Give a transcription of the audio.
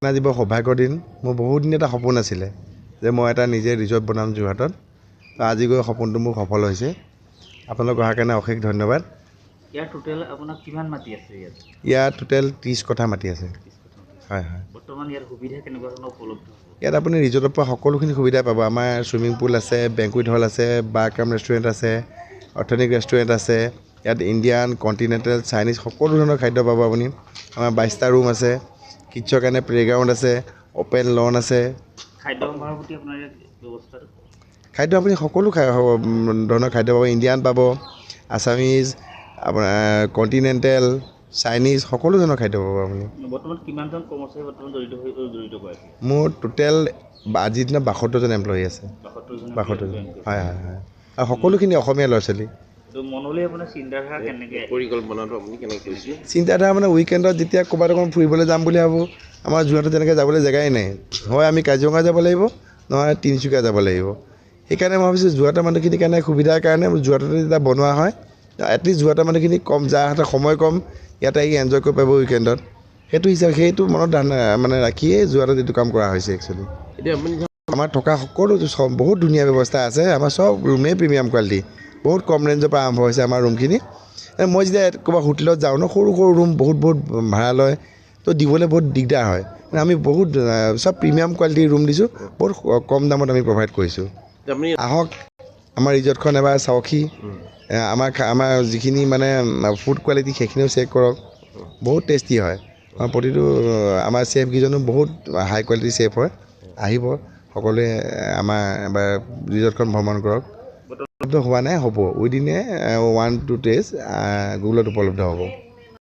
আজি বৰ সৌভাগ্যৰ দিন মোৰ বহুত দিন এটা সপোন আছিলে যে মই এটা নিজে ৰিজৰ্ট বনাম যোৰহাটত আজি গৈ সপোনটো মোৰ সফল হৈছে আপোনালোক অহাৰ কাৰণে অশেষ ধন্যবাদ ইয়াৰ টোটেল আপোনাৰ কিমান মাটি আছে ইয়াত টোটেল 30 কঠা মাটি আছে হয় হয় বৰ্তমান ইয়াৰ সুবিধা কেনেকুৱা ধৰণৰ উপলব্ধ ইয়াত আপুনি ৰিজৰ্টৰ পৰা সকলোখিনি সুবিধা পাব আমাৰ ছুইমিং পুল আছে বেংকুৱেট হল আছে বাৰ কাম ৰেষ্টুৰেণ্ট আছে অৰ্থেনিক ৰেষ্টুৰেণ্ট আছে ইয়াত ইণ্ডিয়ান কণ্টিনেণ্টেল চাইনিজ সকলো ধৰণৰ খাদ্য পাব আপুনি আমাৰ 22টা ৰুম আছে কিডছৰ কাৰণে প্লেগ্ৰাউণ্ড আছে অপেন লন আছে খাদ্য সম্ভাৰৰ প্ৰতি আপোনাৰ ইয়াত ব্যৱস্থাটো খাদ্য আপুনি সকলো ধৰণৰ খাদ্য পাব ইণ্ডিয়ান পাব আছামিজ আপোনাৰ কণ্টিনেণ্টেল চাইনিজ সকলো ধৰণৰ খাদ্য পাব আপুনি বৰ্তমান কিমানজন কৰ্মচাৰী বৰ্তমান জড়িত হৈ আছে মোৰ টোটেল আজিৰ দিনত 72জন এমপ্লয়ী আছে 72জন হয় হয় হয় আৰু সকলোখিনি অসমীয়া ল'ৰা ছোৱালী মনলৈ আপোনাৰ চিন্তাধাৰা কেনেকৈ পৰিকল্পনাটো আপুনি কেনেকৈ কৰিছে চিন্তাধাৰা মানে উইকেণ্ডত যেতিয়া ক'ৰবাত অকণ ফুৰিবলৈ যাম বুলি ভাবোঁ আমাৰ যোৰহাটত তেনেকৈ যাবলৈ জেগাই নাই হয় আমি কাজিৰঙা যাব লাগিব নহয় তিনিচুকীয়া যাব লাগিব সেইকাৰণে মই ভাবিছোঁ যোৰহাটৰ মানুহখিনিৰ কাৰণে সুবিধাৰ কাৰণে যোৰহাটতে যেতিয়া বনোৱা হয় এটলিষ্ট যোৰহাটৰ মানুহখিনি কম যাৰ হাতত সময় কম ইয়াতে আহি এনজয় কৰিব পাৰিব উইকেণ্ডত সেইটো হিচাপে সেইটো মনত মানে ৰাখিয়ে যোৰহাটত এইটো কাম কৰা হৈছে একচুৱেলি এতিয়া আপুনি আমাৰ থকা সকলো বহুত ধুনীয়া ব্যৱস্থা আছে আমাৰ চব ৰুমেই প্ৰিমিয়াম কোৱালিটি বহুত কম ৰেঞ্জৰ পৰা আৰম্ভ হৈছে আমাৰ ৰুমখিনি মই যেতিয়া ক'ৰবাত হোটেলত যাওঁ ন সৰু সৰু ৰুম বহুত ভাড়া লয় তো দিবলৈ বহুত দিগদাৰ হয় আমি বহুত চব প্ৰিমিয়াম কোৱালিটিৰ ৰুম দিছোঁ বহুত কম দামত আমি প্ৰভাইড কৰিছোঁ আহক আমাৰ ৰিজৰ্টখন এবাৰ চাওকহি আমাৰ যিখিনি মানে ফুড কোৱালিটি সেইখিনিও চেক কৰক বহুত টেষ্টি হয় প্ৰতিটো আমাৰ চেফকেইজনো বহুত হাই কোৱালিটিৰ চেফ হয় আহিব সকলোৱে আমাৰ এবাৰ ৰিজৰ্টখন ভ্ৰমণ কৰক হোৱা নাই হ'ব উইদিন 1-2 days গুগলত উপলব্ধ হ'ব